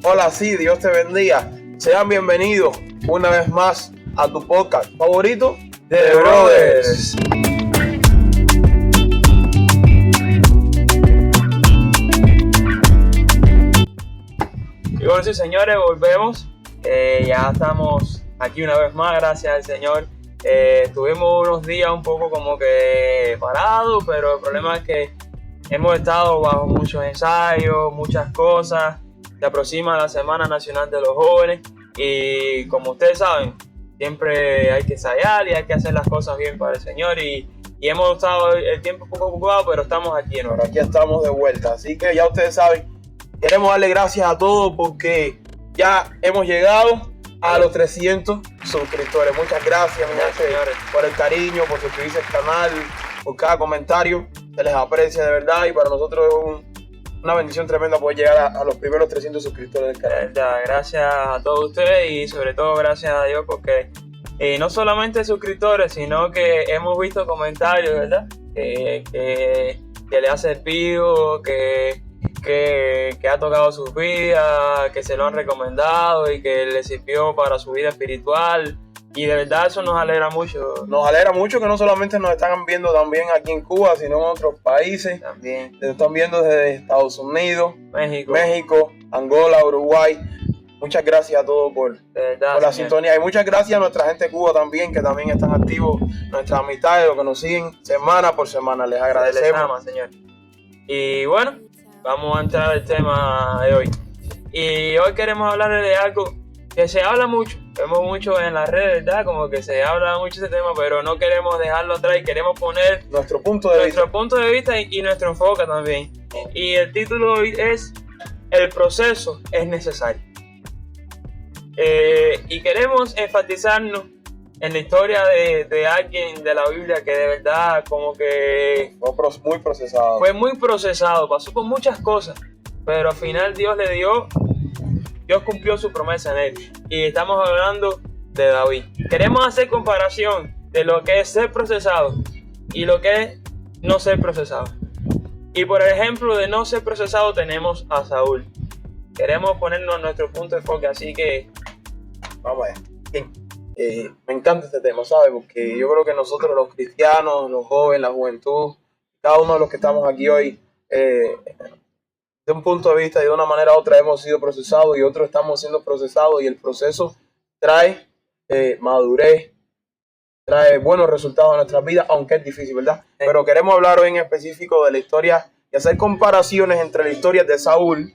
Hola, sí, Dios te bendiga. Sean bienvenidos una vez más a tu podcast favorito, The Brothers. Y bueno, sí, señores, volvemos. Ya estamos aquí una vez más, gracias al Señor. Tuvimos unos días un poco como que parados, pero el problema es que hemos estado bajo muchos ensayos, muchas cosas. Se aproxima la Semana Nacional de los Jóvenes y como ustedes saben, siempre hay que ensayar y hay que hacer las cosas bien para el Señor y hemos estado el tiempo un poco ocupado, pero estamos aquí, ¿no? Pero aquí estamos de vuelta, así que ya ustedes saben, queremos darle gracias a todos porque ya hemos llegado a los 300 suscriptores. Muchas gracias, señores, por el cariño, por suscribirse al canal, por cada comentario. Se les aprecia de verdad y para nosotros es una bendición tremenda poder llegar a los primeros 300 suscriptores del canal. De verdad, gracias a todos ustedes y sobre todo gracias a Dios porque no solamente suscriptores, sino que hemos visto comentarios, ¿verdad? Que le ha servido, que ha tocado sus vidas, que se lo han recomendado y que le sirvió para su vida espiritual. Y de verdad eso nos alegra mucho. Nos alegra mucho que no solamente nos están viendo también aquí en Cuba, sino en otros países. También. Nos están viendo desde Estados Unidos, México, Angola, Uruguay. Muchas gracias a todos por la sintonía. Y muchas gracias a nuestra gente de Cuba también, que también están activos. Nuestras amistades, los que nos siguen semana por semana. Les agradecemos. Les ama, señor. Y bueno, vamos a entrar al tema de hoy. Y hoy queremos hablar de algo que se habla mucho. Vemos mucho en las redes, ¿verdad? Como que se habla mucho de ese tema, pero no queremos dejarlo atrás y queremos poner nuestro punto de vista y nuestro enfoque también. Y el título hoy es El proceso es necesario. Y queremos enfatizarnos en la historia de alguien de la Biblia que de verdad como que fue muy procesado, pasó por muchas cosas, pero al final Dios cumplió su promesa en él. Y estamos hablando de David. Queremos hacer comparación de lo que es ser procesado y lo que es no ser procesado. Y por ejemplo de no ser procesado tenemos a Saúl. Queremos ponernos en nuestro punto de enfoque, así que vamos a ver. Me encanta este tema, ¿sabes? Porque yo creo que nosotros los cristianos, los jóvenes, la juventud, cada uno de los que estamos aquí hoy, de un punto de vista y de una manera u otra hemos sido procesados y otros estamos siendo procesados y el proceso trae madurez, trae buenos resultados en nuestras vidas, aunque es difícil, ¿verdad? Pero queremos hablar hoy en específico de la historia y hacer comparaciones entre la historia de Saúl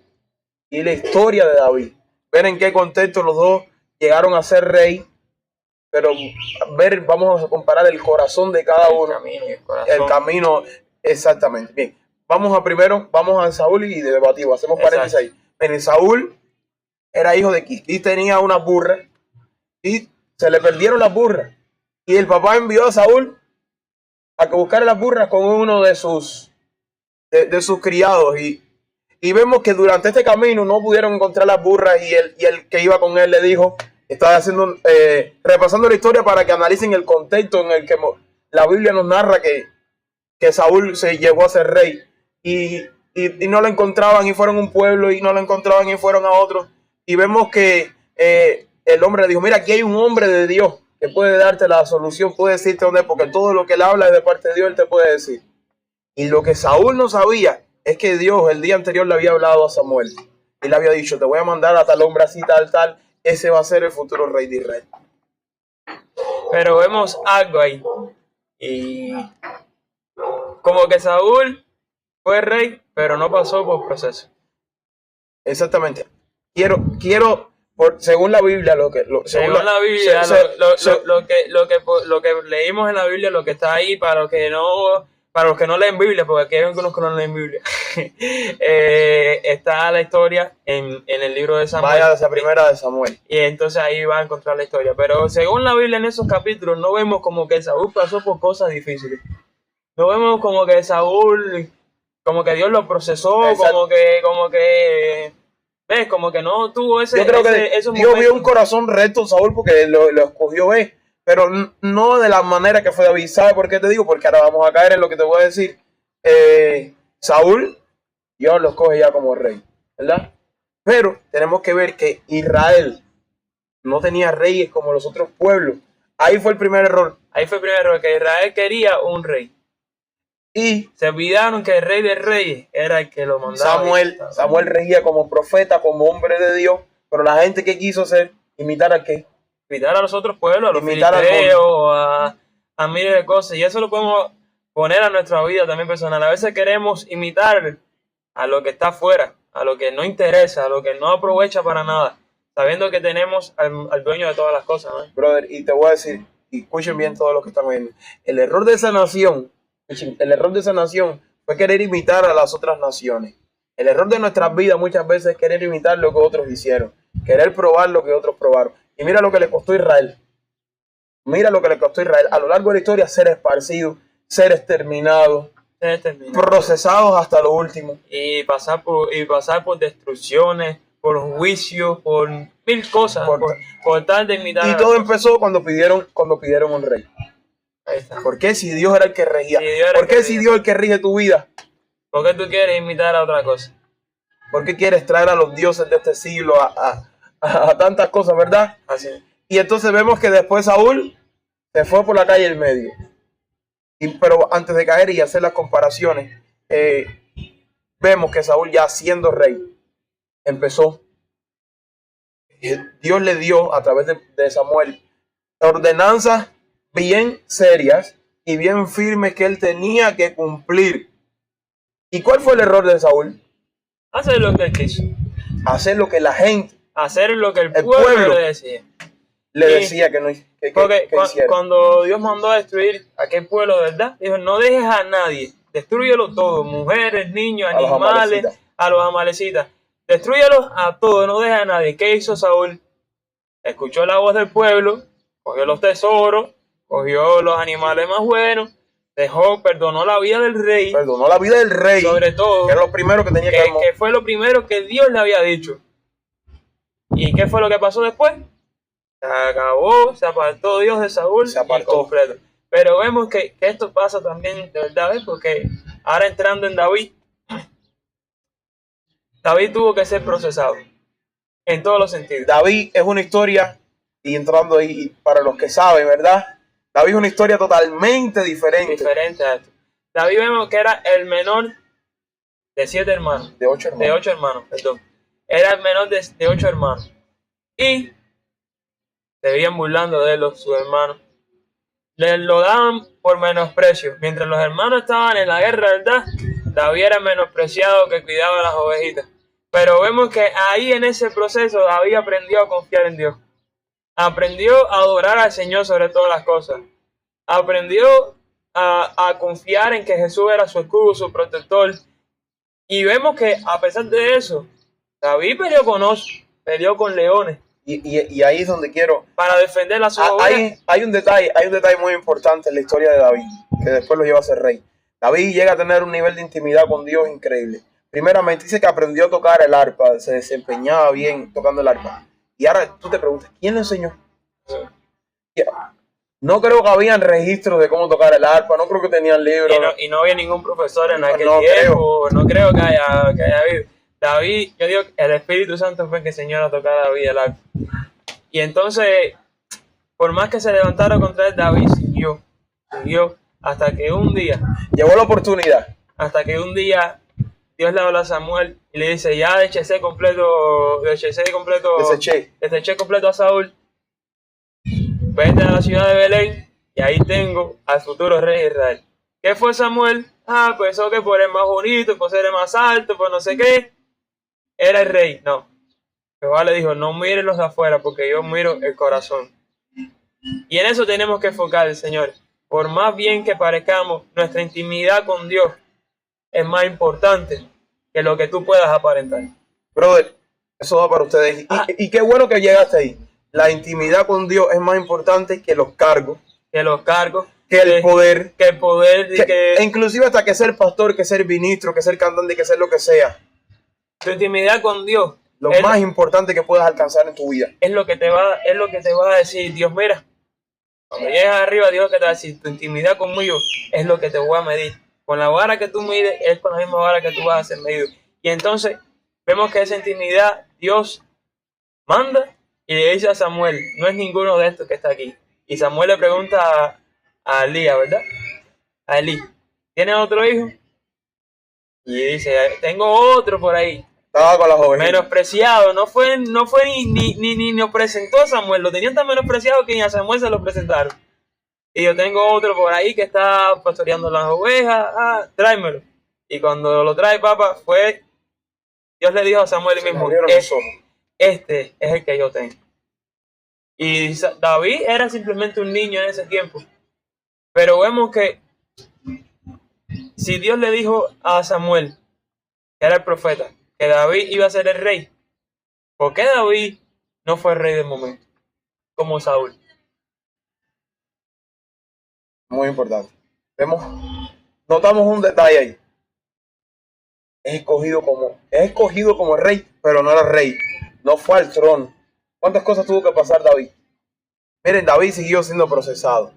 y la historia de David. Ver en qué contexto los dos llegaron a ser rey, pero vamos a comparar el corazón de cada uno. El camino, exactamente. Bien. Vamos a Saúl y debatimos, hacemos paréntesis ahí. Pero Saúl era hijo de Quis y tenía una burra y se le perdieron las burras. Y el papá envió a Saúl a que buscara las burras con uno de sus criados. Y vemos que durante este camino no pudieron encontrar las burras y el que iba con él le dijo, estaba repasando la historia para que analicen el contexto en el que la Biblia nos narra que Saúl se llegó a ser rey. Y no lo encontraban y fueron a un pueblo y no lo encontraban y fueron a otro. Y vemos que el hombre le dijo, mira, aquí hay un hombre de Dios que puede darte la solución, puede decirte dónde es, porque todo lo que él habla es de parte de Dios, él te puede decir. Y lo que Saúl no sabía es que Dios el día anterior le había hablado a Samuel y le había dicho, te voy a mandar a tal hombre así, tal, ese va a ser el futuro rey de Israel. Pero vemos algo ahí. Y como que Saúl fue rey, pero no pasó por proceso. Exactamente. Quiero según la Biblia, lo que leímos en la Biblia, lo que está ahí para los que no leen Biblia, porque aquí hay algunos que no leen Biblia. Está la historia en el libro de Samuel. Vaya esa primera de Samuel. Y entonces ahí va a encontrar la historia. Pero según la Biblia en esos capítulos no vemos como que Saúl pasó por cosas difíciles. No vemos como que Saúl, como que Dios lo procesó, como que ves, como que no tuvo ese. Yo creo que Dios vio un corazón recto Saúl porque lo escogió, pero no de la manera que fue David. ¿Sabes por qué te digo? Porque ahora vamos a caer en lo que te voy a decir. Saúl, Dios lo escoge ya como rey, ¿verdad? Pero tenemos que ver que Israel no tenía reyes como los otros pueblos. Ahí fue el primer error. Ahí fue el primer error, que Israel quería un rey. Y Se olvidaron que el rey de reyes era el que lo mandaba. Samuel regía como profeta, como hombre de Dios, pero la gente que quiso hacer, imitar a qué. Imitar a los otros pueblos, a los Imitar al filisteos, a miles de cosas. Y eso lo podemos poner a nuestra vida también personal. A veces queremos imitar a lo que está afuera, a lo que no interesa, a lo que no aprovecha para nada, sabiendo que tenemos al dueño de todas las cosas, ¿no? Brother, y te voy a decir, y escuchen bien todo lo que están viendo, el error de esa nación fue querer imitar a las otras naciones. El error de nuestras vidas muchas veces es querer imitar lo que otros hicieron, querer probar lo que otros probaron. Y mira lo que le costó a Israel. Mira lo que le costó a Israel. A lo largo de la historia, ser esparcido, ser exterminado, procesados hasta lo último. Y pasar por destrucciones, por juicios, por mil cosas, por tal de imitar. Y todo empezó cuando pidieron un rey. Ahí está. ¿Por qué si Dios era el que regía? ¿Por qué si Dios es el que rige tu vida? ¿Por qué tú quieres imitar a otra cosa? ¿Por qué quieres traer a los dioses de este siglo a tantas cosas, verdad? Así. Y entonces vemos que después Saúl se fue por la calle del medio. Pero antes de caer y hacer las comparaciones, vemos que Saúl, ya siendo rey, empezó. Dios le dio a través de Samuel ordenanzas bien serias y bien firmes que él tenía que cumplir. ¿Y cuál fue el error de Saúl? Hacer lo que él quiso. Hacer lo que la gente, hacer lo que el pueblo le decía. Le decía que no porque hiciera. Cuando Dios mandó a destruir aquel pueblo, ¿verdad? Dijo, no dejes a nadie, destrúyelos todos, mujeres, niños, animales, a los amalecitas. Destrúyelos a todos, no dejes a nadie. ¿Qué hizo Saúl? Escuchó la voz del pueblo, cogió los tesoros, cogió los animales más buenos, perdonó la vida del rey. Perdonó la vida del rey. Sobre todo. Que era lo primero que tenía que fue lo primero que Dios le había dicho. ¿Y qué fue lo que pasó después? Se acabó, se apartó Dios de Saúl. Se apartó. Completo. Pero vemos que esto pasa también de verdad, porque ahora entrando en David tuvo que ser procesado en todos los sentidos. David es una historia, y entrando ahí, para los que saben, ¿verdad? David es una historia totalmente diferente. Diferente a esto. David vemos que era el menor de 7 hermanos. De 8 hermanos. De 8 hermanos, perdón. Era el menor de 8 hermanos. Y se veían burlando de él, sus hermanos. Le lo daban por menosprecio. Mientras los hermanos estaban en la guerra, ¿verdad? David era menospreciado, que cuidaba las ovejitas. Pero vemos que ahí en ese proceso David aprendió a confiar en Dios. Aprendió a adorar al Señor sobre todas las cosas. Aprendió a confiar en que Jesús era su escudo, su protector. Y vemos que a pesar de eso, David peleó con osos, peleó con leones. Y ahí es donde quiero... Para defender la su oveja. Hay un detalle muy importante en la historia de David, que después lo lleva a ser rey. David llega a tener un nivel de intimidad con Dios increíble. Primeramente dice que aprendió a tocar el arpa, se desempeñaba bien tocando el arpa. Y ahora tú te preguntas, ¿quién le enseñó? No creo que habían registros de cómo tocar el arpa, no creo que tenían libros. Y no había ningún profesor en aquel tiempo, no creo que haya habido. David, yo digo, el Espíritu Santo fue el que enseñó a tocar a David el arpa. Y entonces, por más que se levantara contra él, David siguió, hasta que un día... Llegó la oportunidad. Hasta que un día Dios le habla a Samuel y le dice, ya deseché completo a Saúl. Vete a la ciudad de Belén y ahí tengo al futuro rey de Israel. ¿Qué fue Samuel? Pensó que por el más bonito, por ser el más alto, por no sé qué, era el rey. No. Jehová le dijo, no miren los de afuera, porque yo miro el corazón. Y en eso tenemos que enfocar, señores. Por más bien que parezcamos, nuestra intimidad con Dios es más importante que lo que tú puedas aparentar. Brother, eso va para ustedes. Y qué bueno que llegaste ahí. La intimidad con Dios es más importante que los cargos. Que el poder. E inclusive hasta que ser pastor, que ser ministro, que ser cantante, que ser lo que sea. Tu intimidad con Dios. Lo más importante que puedas alcanzar en tu vida. Es lo que te va a decir Dios, mira. Cuando llegues arriba, Dios que te va a decir, tu intimidad conmigo es lo que te voy a medir. Con la vara que tú mides, es con la misma vara que tú vas a ser medido. Y entonces, vemos que esa intimidad Dios manda y le dice a Samuel, no es ninguno de estos que está aquí. Y Samuel le pregunta a Elías, ¿verdad? A Elí, ¿tienes otro hijo? Y dice, tengo otro por ahí. Estaba con las ovejas. Menospreciado, no fue ni nos presentó a Samuel, lo tenían tan menospreciado que ni a Samuel se lo presentaron. Y yo tengo otro por ahí que está pastoreando las ovejas, tráemelo. Y cuando lo trae, papá, Dios le dijo a Samuel mismo, este es el que yo tengo. Y David era simplemente un niño en ese tiempo. Pero vemos que si Dios le dijo a Samuel, que era el profeta, que David iba a ser el rey, ¿por qué David no fue el rey del momento? Como Saúl. Muy importante. Notamos un detalle ahí. Es escogido como rey, pero no era rey. No fue al trono. ¿Cuántas cosas tuvo que pasar David? Miren, David siguió siendo procesado.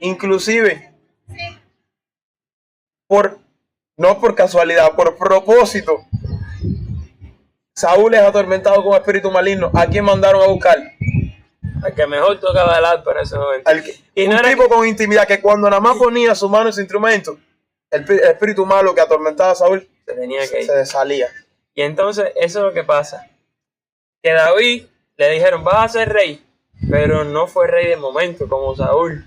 Inclusive, no por casualidad, por propósito. Saúl es atormentado con espíritu maligno. ¿A quién mandaron a buscar? Al que mejor tocaba el arpa en ese momento. Tipo con intimidad que cuando nada más ponía su mano en su instrumento, el espíritu malo que atormentaba a Saúl se salía. Y entonces eso es lo que pasa. Que David le dijeron, vas a ser rey, pero no fue rey de momento como Saúl.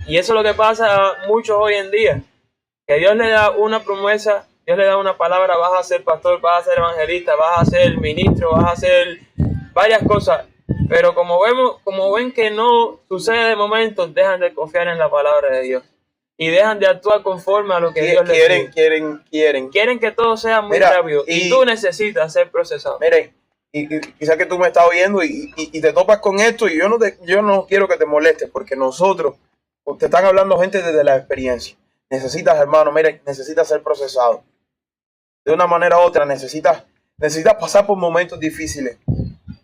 Y eso es lo que pasa a muchos hoy en día. Que Dios le da una promesa, Dios le da una palabra, vas a ser pastor, vas a ser evangelista, vas a ser ministro, vas a hacer varias cosas. Pero como ven que no sucede de momento, dejan de confiar en la palabra de Dios. Y dejan de actuar conforme a lo que Dios les pide. Quieren que todo sea muy rápido. Y tú necesitas ser procesado. Miren, y quizás que tú me estás oyendo y te topas con esto y yo no quiero que te molestes porque te están hablando gente desde la experiencia. Necesitas, hermano, necesitas ser procesado. De una manera u otra, necesitas pasar por momentos difíciles.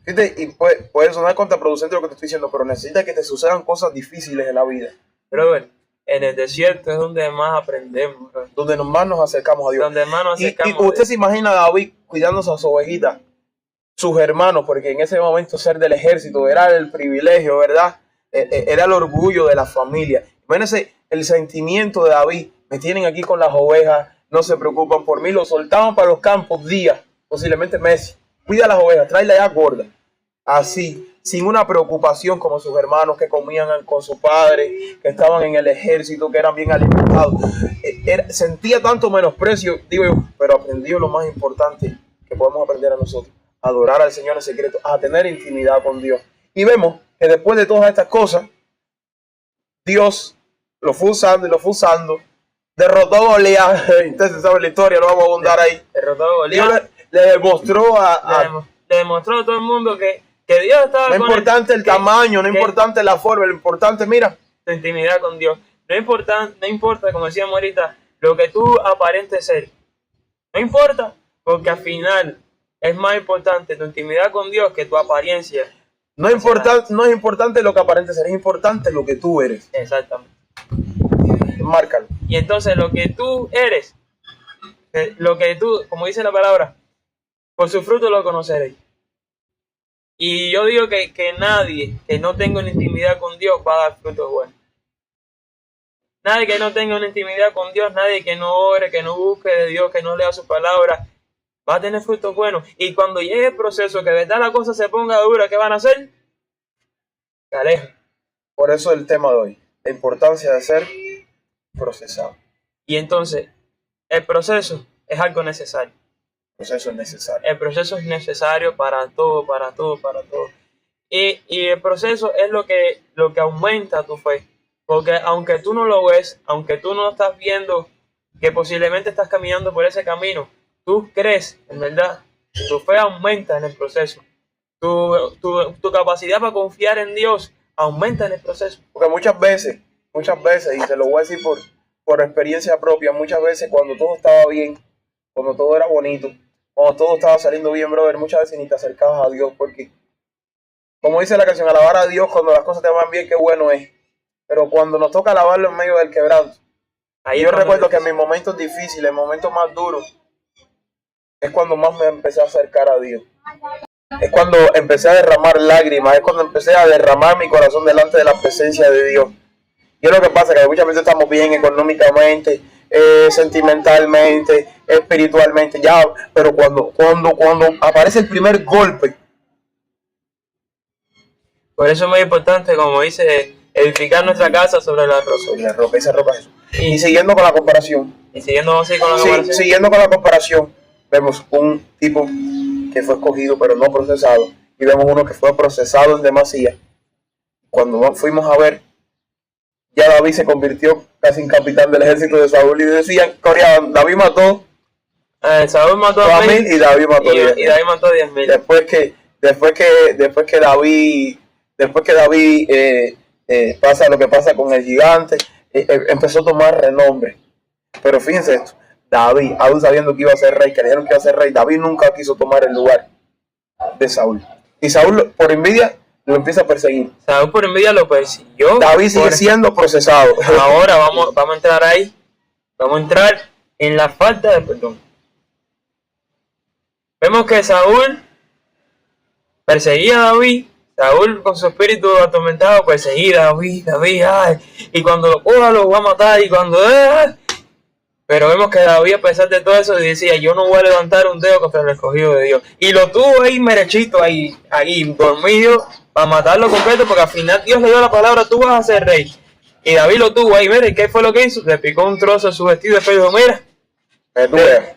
Y puede sonar contraproducente lo que te estoy diciendo, pero necesitas que te sucedan cosas difíciles en la vida. Brother, en el desierto es donde más aprendemos, bro. Donde más nos acercamos a Dios. Donde más nos acercamos y usted se imagina a David cuidando a sus ovejitas, sus hermanos, porque en ese momento ser del ejército era el privilegio, ¿verdad? Era el orgullo de la familia. Imagínense el sentimiento de David. Me tienen aquí con las ovejas, no se preocupan por mí, lo soltaban para los campos días, posiblemente meses. Cuida las ovejas, tráela ya gorda. Así, sin una preocupación como sus hermanos que comían con su padre, que estaban en el ejército, que eran bien alimentados. Sentía tanto menosprecio, digo yo, pero aprendió lo más importante que podemos aprender a nosotros: adorar al Señor en secreto, a tener intimidad con Dios. Y vemos que después de todas estas cosas, Dios lo fue usando, derrotó a Goliat. Entonces sabe la historia, no vamos a abundar ahí. Derrotó a Goliat. Dios le demostró le demostró a todo el mundo que Dios estaba con él. No es importante el tamaño, no es importante la forma, lo importante, mira, tu intimidad con Dios. No importa, como decíamos ahorita, lo que tú aparentes ser. No importa, porque al final es más importante tu intimidad con Dios que tu apariencia. No es importante lo que aparentes ser, es importante lo que tú eres. Exactamente. Márcalo. Y entonces lo que tú eres, como dice la palabra, por su fruto lo conoceréis. Y yo digo que nadie que no tenga una intimidad con Dios va a dar frutos buenos. Nadie que no tenga una intimidad con Dios, nadie que no ore, que no busque de Dios, que no lea su palabra, va a tener frutos buenos. Y cuando llegue el proceso, que de verdad la cosa se ponga dura, ¿qué van a hacer? Se alejan. Por eso el tema de hoy, la importancia de ser procesado. Y entonces, el proceso es algo necesario. El proceso es necesario. El proceso es necesario para todo. Y el proceso es lo que aumenta tu fe. Porque aunque tú no lo ves, aunque tú no estás viendo que posiblemente estás caminando por ese camino, tú crees, en verdad, tu fe aumenta en el proceso. Tu capacidad para confiar en Dios aumenta en el proceso. Porque muchas veces, y te lo voy a decir por experiencia propia, muchas veces cuando todo estaba bien, cuando todo era bonito, cuando todo estaba saliendo bien, brother, muchas veces ni te acercabas a Dios, porque, como dice la canción, alabar a Dios cuando las cosas te van bien, qué bueno es. Pero cuando nos toca alabarlo en medio del quebranto, yo recuerdo que en mis momentos difíciles, en momentos más duros, es cuando más me empecé a acercar a Dios. es cuando empecé a derramar lágrimas, es cuando empecé a derramar mi corazón delante de la presencia de Dios. Y es lo que pasa, que muchas veces estamos bien económicamente, sentimentalmente, espiritualmente, ya, pero cuando aparece el primer golpe. Por eso es muy importante, como dice, edificar nuestra casa sobre la roca. Sobre la roca, esa roca es. Y siguiendo con la comparación. Y siguiendo así con la comparación. Siguiendo con la comparación, vemos un tipo que fue escogido pero no procesado. Y vemos uno que fue procesado en demasía. Cuando fuimos a ver, ya David se convirtió casi en capitán del ejército de Saúl. Y decían, coreaban, David mató Saúl mató a 1000 y David mató 10.000. Y David mató 10.000. Después que David pasa lo que pasa con el gigante, empezó a tomar renombre. Pero fíjense esto, David, aún sabiendo que iba a ser rey, que le dijeron que iba a ser rey, David nunca quiso tomar el lugar de Saúl. Y Saúl, por envidia, lo empieza a perseguir. Saúl por envidia lo persiguió. David sigue siendo procesado. Ahora vamos a entrar ahí. Vamos a entrar en la falta de perdón. Vemos que Saúl perseguía a David. Saúl con su espíritu atormentado perseguía a David, ay, y cuando lo coja lo va a matar, y cuando... Pero vemos que David, a pesar de todo eso, decía, yo no voy a levantar un dedo contra el escogido de Dios. Y lo tuvo ahí merechito, ahí dormido, para matarlo completo, porque al final Dios le dio la palabra, tú vas a ser rey. Y David lo tuvo ahí, mira, ¿y qué fue lo que hizo? Le picó un trozo de su vestido, después dijo, mira,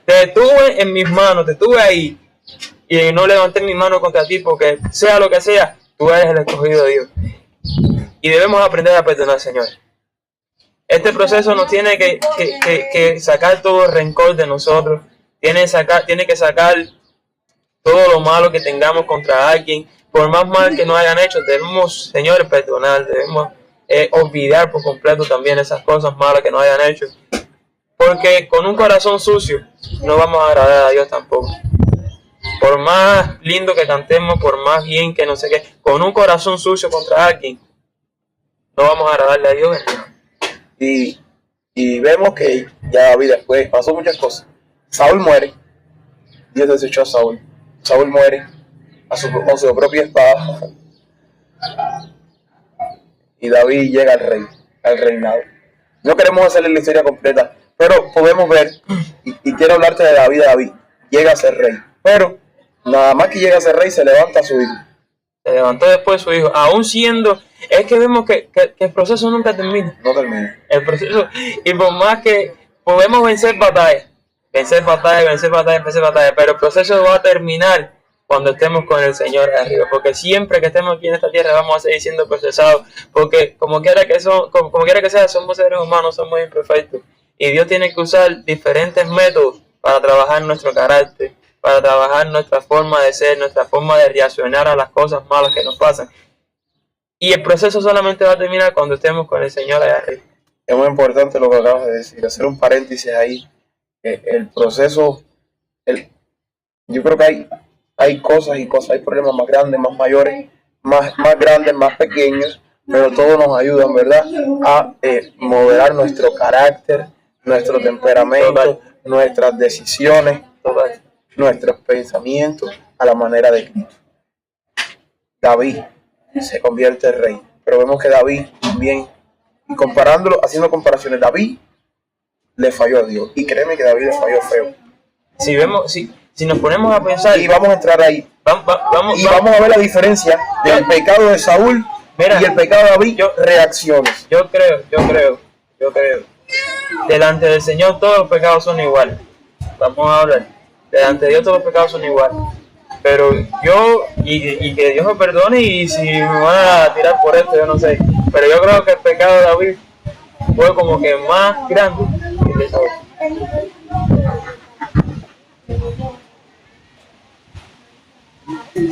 te tuve en mis manos, te tuve ahí, y no levanté mi mano contra ti, porque sea lo que sea, tú eres el escogido de Dios. Y debemos aprender a perdonar, Señor. Este proceso nos tiene que sacar todo el rencor de nosotros. Tiene que sacar todo lo malo que tengamos contra alguien. Por más mal que nos hayan hecho, debemos, Señor, perdonar. Debemos olvidar por completo también esas cosas malas que nos hayan hecho. Porque con un corazón sucio no vamos a agradar a Dios tampoco. Por más lindo que cantemos, por más bien que no sé qué, con un corazón sucio contra alguien, no vamos a agradarle a Dios. Y vemos que ya David después pasó muchas cosas. Saúl muere. Dios desechó a Saúl. Saúl muere con su propia espada. Y David llega al reinado. No queremos hacerle la historia completa, pero podemos ver, y quiero hablarte de David. David llega a ser rey. Pero nada más que llega a ser rey, se levanta su hijo. Se levantó después su hijo, aún siendo... Es que vemos que el proceso nunca termina. No termina. El proceso, y por más que podemos vencer batallas, pero el proceso va a terminar cuando estemos con el Señor arriba. Porque siempre que estemos aquí en esta tierra vamos a seguir siendo procesados. Porque como quiera que sea, somos seres humanos, somos imperfectos. Y Dios tiene que usar diferentes métodos para trabajar nuestro carácter, para trabajar nuestra forma de ser, nuestra forma de reaccionar a las cosas malas que nos pasan. Y el proceso solamente va a terminar cuando estemos con el Señor allá arriba. Es muy importante lo que acabas de decir, hacer un paréntesis ahí. El proceso, yo creo que hay cosas y cosas, hay problemas más grandes, más mayores, más grandes, más pequeños, pero todos nos ayudan, ¿verdad?, a moderar nuestro carácter, nuestro temperamento, nuestras decisiones, nuestros pensamientos a la manera de Cristo. David se convierte en rey, pero vemos que David también, y comparándolo, haciendo comparaciones, David le falló a Dios, y créeme que David le falló feo. Si nos ponemos a pensar, y vamos a entrar ahí, vamos a ver la diferencia del pecado de Saúl y el pecado de David. Reacciones. Yo creo, delante del Señor todos los pecados son iguales. Vamos a hablar, delante de Dios todos los pecados son iguales. Pero yo, y que Dios me perdone, y si me van a tirar por esto, yo no sé. Pero yo creo que el pecado de David fue como que más grande que el de Saúl.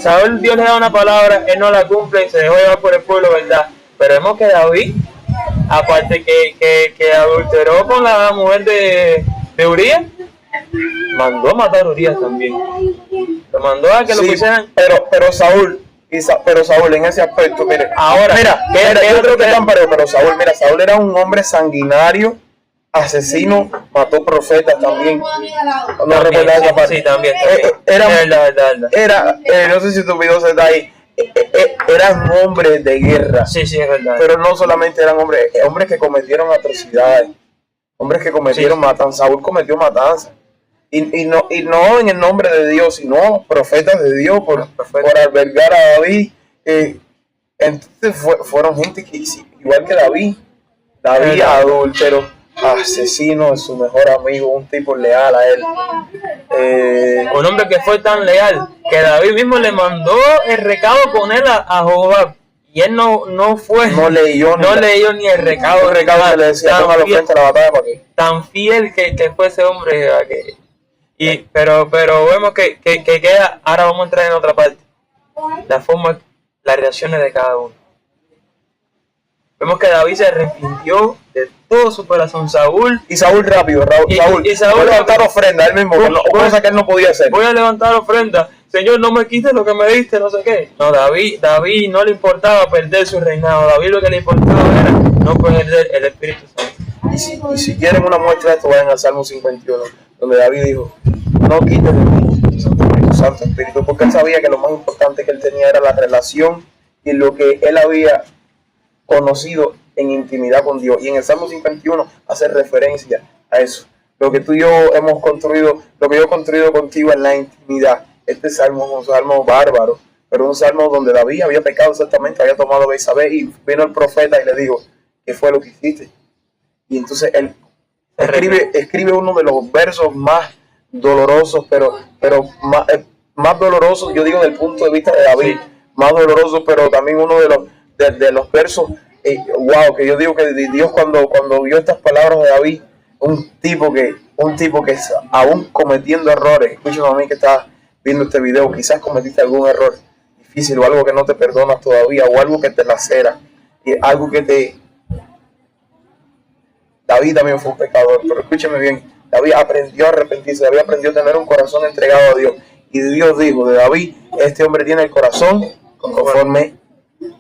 Saúl, Dios le da una palabra, él no la cumple y se dejó llevar por el pueblo, ¿verdad? Pero vemos que David, aparte que adulteró con la mujer de Urías, mandó a matar a Urías también. Lo mandó a que lo pusieran. Pero Saúl en ese aspecto, mire, ahora, yo creo que están parejos, pero Saúl era un hombre sanguinario, asesino, mató profetas también. No recuerdo esa parte. Sí, también. No sé si tu video se está ahí. Eran hombres de guerra. Sí, es verdad. Pero no solamente eran hombres que cometieron atrocidades, hombres que cometieron matanza. Saúl cometió matanza. Y no en el nombre de Dios, sino profetas de Dios por albergar a David. Entonces fueron gente que, igual que David adúltero, asesino de su mejor amigo, un tipo leal a él. Un hombre que fue tan leal que David mismo le mandó el recado con él a Joab. Y él no leyó ni el recado. Que le decía, toma frente a la batalla para qué. Tan fiel que fue ese hombre. Pero vemos que queda. Ahora vamos a entrar en otra parte. Las reacciones de cada uno. Vemos que David se arrepintió de todo su corazón. Saúl rápido. Saúl voy a levantar ofrenda. Él mismo, cosa que él no podía hacer. Voy a levantar ofrenda. Señor, no me quites lo que me diste, no sé qué. No, David no le importaba perder su reinado. David lo que le importaba era no perder el Espíritu Santo. Y si quieren una muestra de esto, vayan al Salmo 51, donde David dijo, no quites de mí Santo Espíritu, porque él sabía que lo más importante que él tenía era la relación y lo que él había conocido en intimidad con Dios. Y en el Salmo 51 hace referencia a eso. Lo que tú y yo hemos construido, lo que yo he construido contigo en la intimidad. Este salmo es un salmo bárbaro, pero un salmo donde David había pecado exactamente, había tomado Betsabé, y vino el profeta y le dijo, ¿qué fue lo que hiciste? Y entonces él escribe uno de los versos más dolorosos, pero más dolorosos, yo digo, del punto de vista de David, más doloroso, pero también uno de los versos, que yo digo que Dios cuando vio estas palabras de David, un tipo que aún cometiendo errores, escúchame a mí que estás viendo este video, quizás cometiste algún error difícil o algo que no te perdonas todavía, o algo que te lacera, y algo que David también fue un pecador, pero escúchame bien, David aprendió a arrepentirse, David aprendió a tener un corazón entregado a Dios, y Dios dijo de David, este hombre tiene el corazón conforme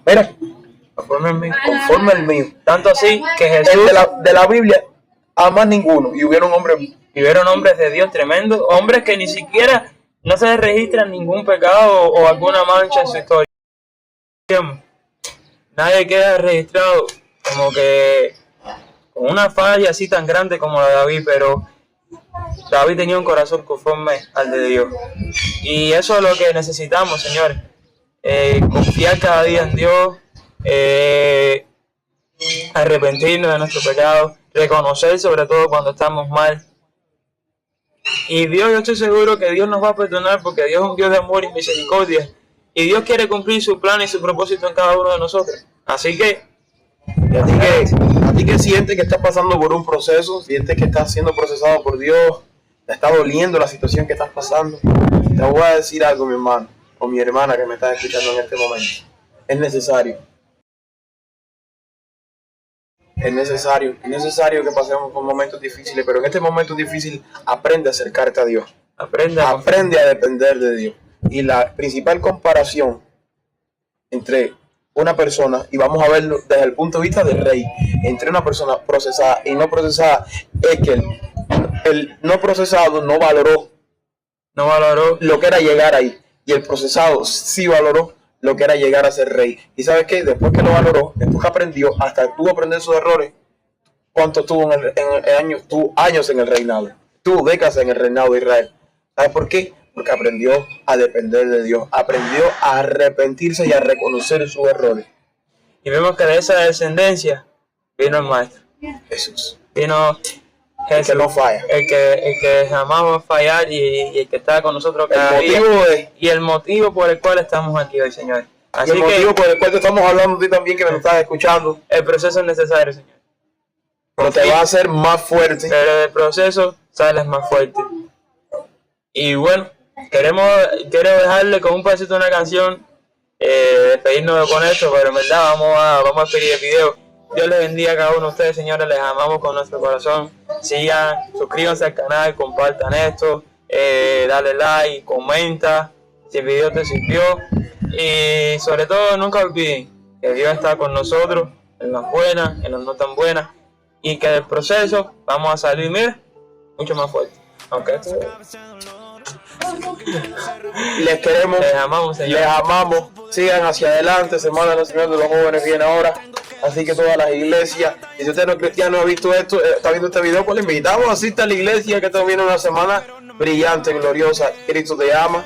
al mío. Tanto así que Jesús de la Biblia a más ninguno, y hubieron hombres de Dios tremendos, hombres que ni siquiera no se les registra ningún pecado o alguna mancha en su historia. Nadie queda registrado como que con una falla así tan grande como la de David, pero David tenía un corazón conforme al de Dios. Y eso es lo que necesitamos, señores. Confiar cada día en Dios, arrepentirnos de nuestros pecados, reconocer sobre todo cuando estamos mal. Y Dios, yo estoy seguro que Dios nos va a perdonar, porque Dios es un Dios de amor y misericordia. Y Dios quiere cumplir su plan y su propósito en cada uno de nosotros. Así que, a ti que sientes que estás pasando por un proceso, sientes que estás siendo procesado por Dios, te está doliendo la situación que estás pasando, te voy a decir algo, mi hermano o mi hermana que me está escuchando en este momento. Es necesario que pasemos por momentos difíciles, pero en este momento difícil aprende a acercarte a Dios. Aprende a depender de Dios. Y la principal comparación entre una persona, y vamos a verlo desde el punto de vista del rey, entre una persona procesada y no procesada, es que el no procesado no valoró lo que era llegar ahí, y el procesado sí valoró lo que era llegar a ser rey. Y ¿sabes qué? Después que lo valoró, después que aprendió, hasta tuvo que aprender sus errores, ¿cuánto tuvo tuvo años en el reinado? Tuvo décadas en el reinado de Israel. ¿Sabes por qué? Porque aprendió a depender de Dios, aprendió a arrepentirse y a reconocer sus errores. Y vemos que de esa descendencia vino el Maestro. Jesús. Vino el que no falla. El que jamás va a fallar, y el que está con nosotros cada día. Y el motivo por el cual estamos aquí hoy, Señor. Así el motivo por el cual te estamos hablando a ti también, que me estás escuchando. El proceso es necesario, Señor. Pero te va a hacer más fuerte. Pero del proceso sales más fuerte. Y bueno, quiero dejarle con un pedacito de una canción, despedirnos con esto, pero en verdad vamos a despedir el video. Dios les bendiga a cada uno de ustedes, señores, les amamos con nuestro corazón. Sigan, suscríbanse al canal, compartan esto, dale like, comenta si el video te sirvió. Y sobre todo, nunca olviden que Dios está con nosotros, en las buenas, en las no tan buenas. y que del proceso vamos a salir, mira, mucho más fuerte. Aunque esto Les queremos, les amamos, Señor. les amamos. Sigan hacia adelante. Semana Nacional de los Jóvenes viene ahora. Así que todas las iglesias, y si usted no es cristiano, ha visto esto, está viendo este video, pues le invitamos a asistir a la iglesia, que esto viene una semana brillante, gloriosa. Cristo te ama.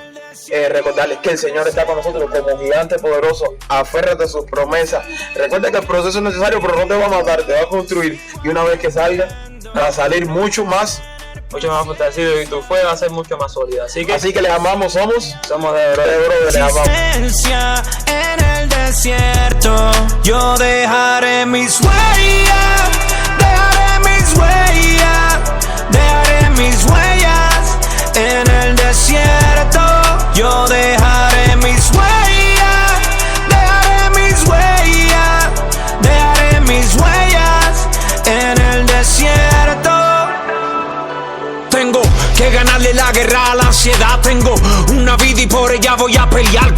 Recordarles que el Señor está con nosotros como gigante poderoso. Aférrate a sus promesas. Recuerda que el proceso es necesario, pero no te va a matar, te va a construir. Y una vez que salga, va a salir mucho más fortalecido y tu fe va a ser mucho más sólida. Así que les amamos, somos de Brother, les amamos. En el desierto, yo dejaré mis huellas, dejaré mis huellas, dejaré mis huellas en el desierto. Yo dejaré mis huellas, dejaré mis huellas, dejaré mis huellas en el desierto. Tengo que ganarle la guerra a la ansiedad. Tengo una vida y por ella voy a pelear.